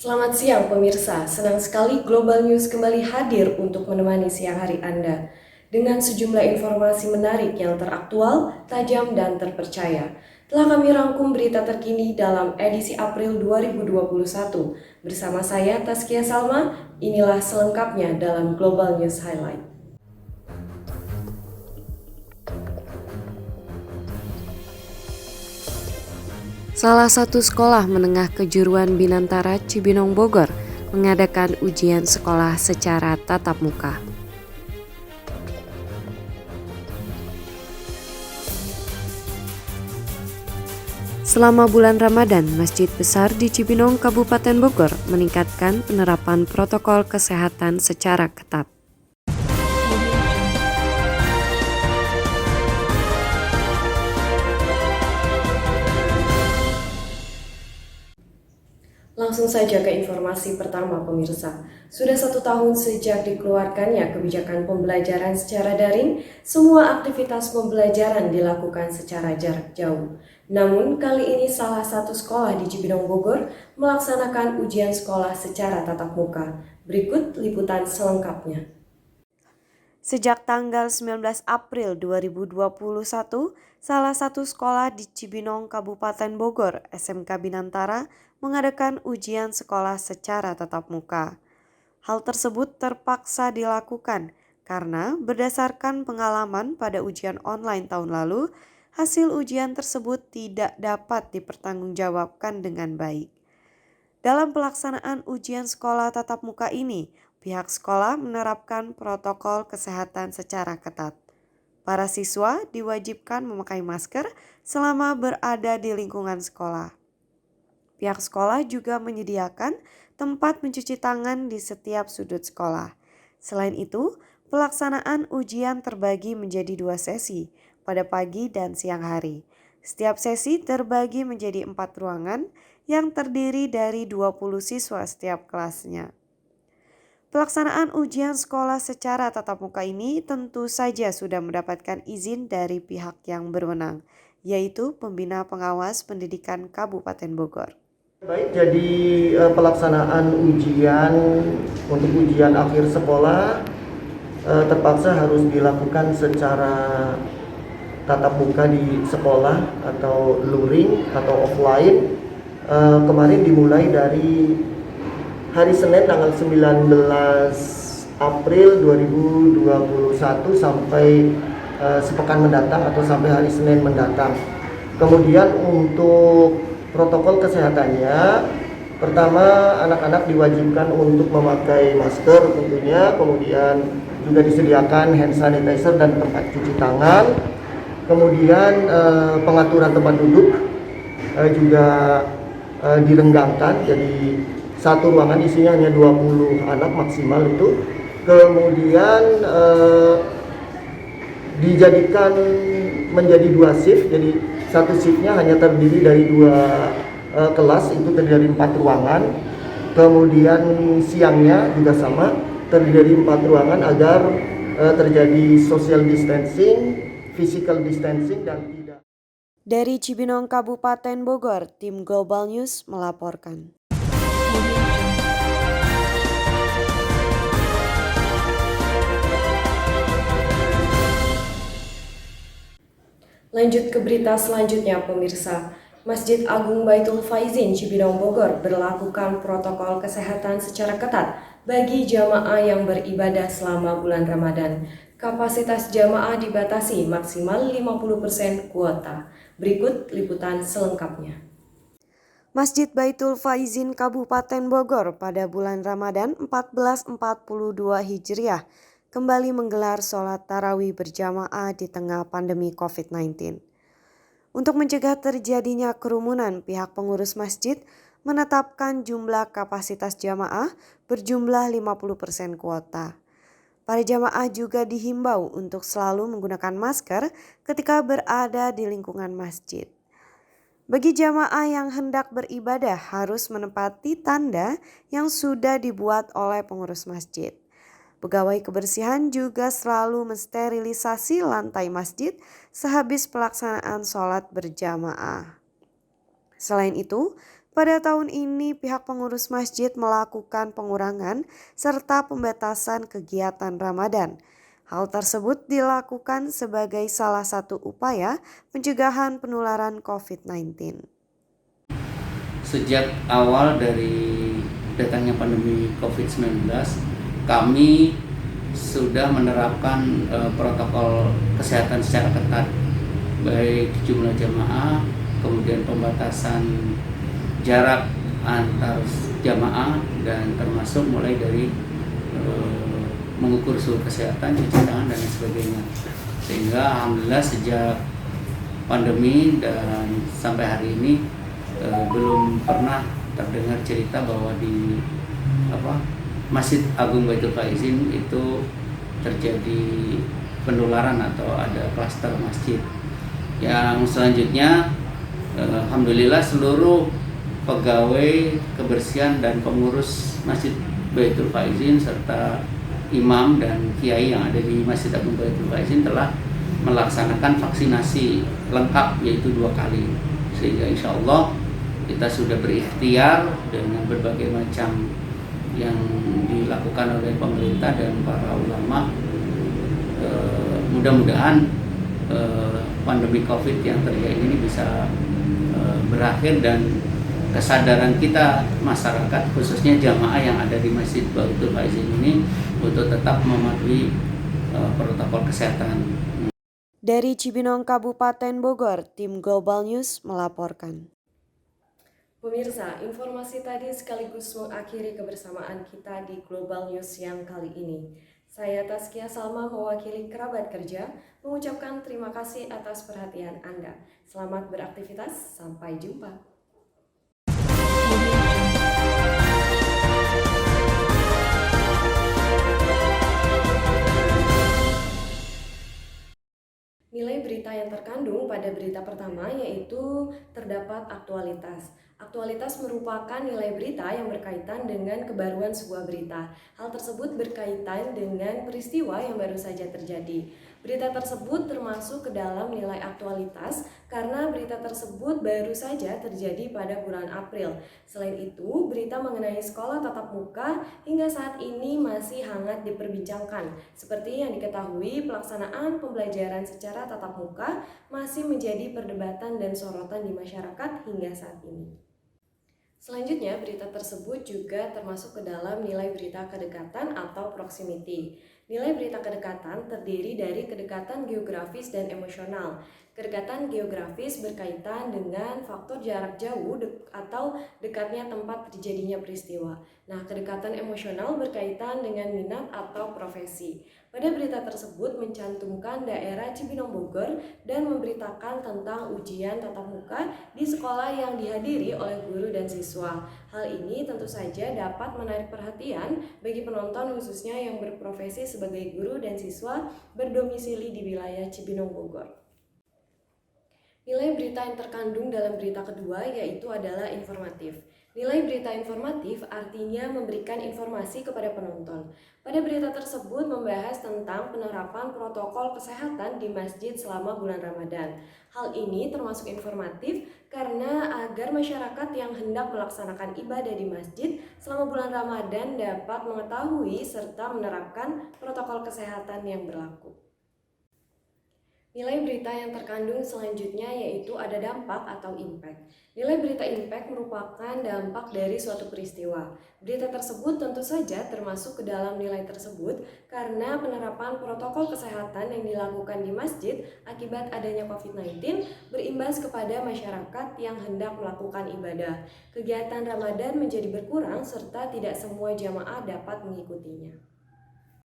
Selamat siang pemirsa, senang sekali Global News kembali hadir untuk menemani siang hari Anda dengan sejumlah informasi menarik yang teraktual, tajam, dan terpercaya. Telah kami rangkum berita terkini dalam edisi April 2021. Bersama saya Taskia Salma, inilah selengkapnya dalam Global News Highlight. Salah satu sekolah menengah kejuruan Binantara Cibinong Bogor mengadakan ujian sekolah secara tatap muka. Selama bulan Ramadan, Masjid Besar di Cibinong, Kabupaten Bogor meningkatkan penerapan protokol kesehatan secara ketat. Langsung saja ke informasi pertama pemirsa. Sudah 1 tahun sejak dikeluarkannya kebijakan pembelajaran secara daring, semua aktivitas pembelajaran dilakukan secara jarak jauh. Namun kali ini salah satu sekolah di Cibinong Bogor melaksanakan ujian sekolah secara tatap muka. Berikut liputan selengkapnya. Sejak tanggal 19 April 2021, salah satu sekolah di Cibinong, Kabupaten Bogor, SMK Binantara, mengadakan ujian sekolah secara tatap muka. Hal tersebut terpaksa dilakukan karena berdasarkan pengalaman pada ujian online tahun lalu, hasil ujian tersebut tidak dapat dipertanggungjawabkan dengan baik. Dalam pelaksanaan ujian sekolah tatap muka ini, pihak sekolah menerapkan protokol kesehatan secara ketat. Para siswa diwajibkan memakai masker selama berada di lingkungan sekolah. Pihak sekolah juga menyediakan tempat mencuci tangan di setiap sudut sekolah. Selain itu, pelaksanaan ujian terbagi menjadi 2 sesi pada pagi dan siang hari. Setiap sesi terbagi menjadi 4 ruangan yang terdiri dari 20 siswa setiap kelasnya. Pelaksanaan ujian sekolah secara tatap muka ini tentu saja sudah mendapatkan izin dari pihak yang berwenang, yaitu Pembina Pengawas Pendidikan Kabupaten Bogor. Baik, jadi pelaksanaan ujian untuk ujian akhir sekolah terpaksa harus dilakukan secara tatap muka di sekolah atau luring atau offline. Kemarin dimulai dari hari Senin tanggal 19 April 2021 sampai sepekan mendatang atau sampai hari Senin mendatang. Kemudian untuk protokol kesehatannya, pertama anak-anak diwajibkan untuk memakai masker tentunya, kemudian juga disediakan hand sanitizer dan tempat cuci tangan. Kemudian pengaturan tempat duduk juga direnggangkan, jadi satu ruangan isinya hanya 20 anak maksimal itu. Kemudian dijadikan menjadi 2 shift, jadi satu shiftnya hanya terdiri dari 2 kelas, itu terdiri dari 4 ruangan. Kemudian siangnya juga sama, terdiri dari 4 ruangan agar terjadi social distancing, physical distancing dan tidak. Dari Cibinong, Kabupaten Bogor, tim Global News melaporkan. Lanjut ke berita selanjutnya pemirsa. Masjid Agung Baitul Faizin Cibinong Bogor berlakukan protokol kesehatan secara ketat bagi jamaah yang beribadah selama bulan Ramadan. Kapasitas jamaah dibatasi maksimal 50% kuota. Berikut liputan selengkapnya. Masjid Baitul Faizin Kabupaten Bogor pada bulan Ramadan 1442 Hijriah kembali menggelar sholat tarawih berjamaah di tengah pandemi COVID-19. Untuk mencegah terjadinya kerumunan, pihak pengurus masjid menetapkan jumlah kapasitas jamaah berjumlah 50% kuota. Para jamaah juga dihimbau untuk selalu menggunakan masker ketika berada di lingkungan masjid. Bagi jamaah yang hendak beribadah harus menempati tanda yang sudah dibuat oleh pengurus masjid. Pegawai kebersihan juga selalu mensterilisasi lantai masjid sehabis pelaksanaan sholat berjamaah. Selain itu, Pada tahun ini, pihak pengurus masjid melakukan pengurangan serta pembatasan kegiatan Ramadan. Hal tersebut dilakukan sebagai salah satu upaya pencegahan penularan COVID-19. Sejak awal dari datangnya pandemi COVID-19, kami sudah menerapkan protokol kesehatan secara ketat, baik jumlah jamaah, kemudian pembatasan jarak antar jamaah, dan termasuk mulai dari mengukur suhu kesehatan, cuci tangan, dan lain sebagainya. Sehingga alhamdulillah sejak pandemi dan sampai hari ini belum pernah terdengar cerita bahwa di Masjid Agung Baitul Faizin itu terjadi penularan atau ada klaster masjid. Yang selanjutnya, alhamdulillah seluruh pegawai kebersihan dan pengurus Masjid Baitul Faizin serta imam dan kiai yang ada di Masjid Agung Baitul Faizin telah melaksanakan vaksinasi lengkap, yaitu 2 kali. Sehingga insya Allah kita sudah berikhtiar dengan berbagai macam yang dilakukan oleh pemerintah dan para ulama. Mudah-mudahan pandemi COVID yang terjadi ini bisa berakhir dan kesadaran kita masyarakat, khususnya jamaah yang ada di Masjid Baitul Faizin ini, untuk tetap mematuhi protokol kesehatan. Dari Cibinong, Kabupaten Bogor, tim Global News melaporkan. Pemirsa, informasi tadi sekaligus mengakhiri kebersamaan kita di Global News yang kali ini. Saya Taskia Salma mewakili kerabat kerja mengucapkan terima kasih atas perhatian Anda. Selamat beraktivitas, sampai jumpa. Nilai berita yang terkandung pada berita pertama yaitu terdapat aktualitas. Aktualitas merupakan nilai berita yang berkaitan dengan kebaruan sebuah berita. Hal tersebut berkaitan dengan peristiwa yang baru saja terjadi. Berita tersebut termasuk ke dalam nilai aktualitas karena berita tersebut baru saja terjadi pada bulan April. Selain itu, berita mengenai sekolah tatap muka hingga saat ini masih hangat diperbincangkan. Seperti yang diketahui, pelaksanaan pembelajaran secara tatap muka masih menjadi perdebatan dan sorotan di masyarakat hingga saat ini. Selanjutnya, berita tersebut juga termasuk ke dalam nilai berita kedekatan atau proximity. Nilai berita kedekatan terdiri dari kedekatan geografis dan emosional. Kedekatan geografis berkaitan dengan faktor jarak jauh atau dekatnya tempat terjadinya peristiwa. Nah, kedekatan emosional berkaitan dengan minat atau profesi. Pada berita tersebut mencantumkan daerah Cibinong Bogor dan memberitakan tentang ujian tatap muka di sekolah yang dihadiri oleh guru dan siswa. Hal ini tentu saja dapat menarik perhatian bagi penonton, khususnya yang berprofesi sebagai guru dan siswa berdomisili di wilayah Cibinong Bogor. Nilai berita yang terkandung dalam berita kedua yaitu adalah informatif. Nilai berita informatif artinya memberikan informasi kepada penonton. Pada berita tersebut membahas tentang penerapan protokol kesehatan di masjid selama bulan Ramadan. Hal ini termasuk informatif karena agar masyarakat yang hendak melaksanakan ibadah di masjid selama bulan Ramadan dapat mengetahui serta menerapkan protokol kesehatan yang berlaku. Nilai berita yang terkandung selanjutnya yaitu ada dampak atau impact. Nilai berita impact merupakan dampak dari suatu peristiwa. Berita tersebut tentu saja termasuk ke dalam nilai tersebut karena penerapan protokol kesehatan yang dilakukan di masjid akibat adanya COVID-19 berimbas kepada masyarakat yang hendak melakukan ibadah. Kegiatan Ramadan menjadi berkurang serta tidak semua jamaah dapat mengikutinya.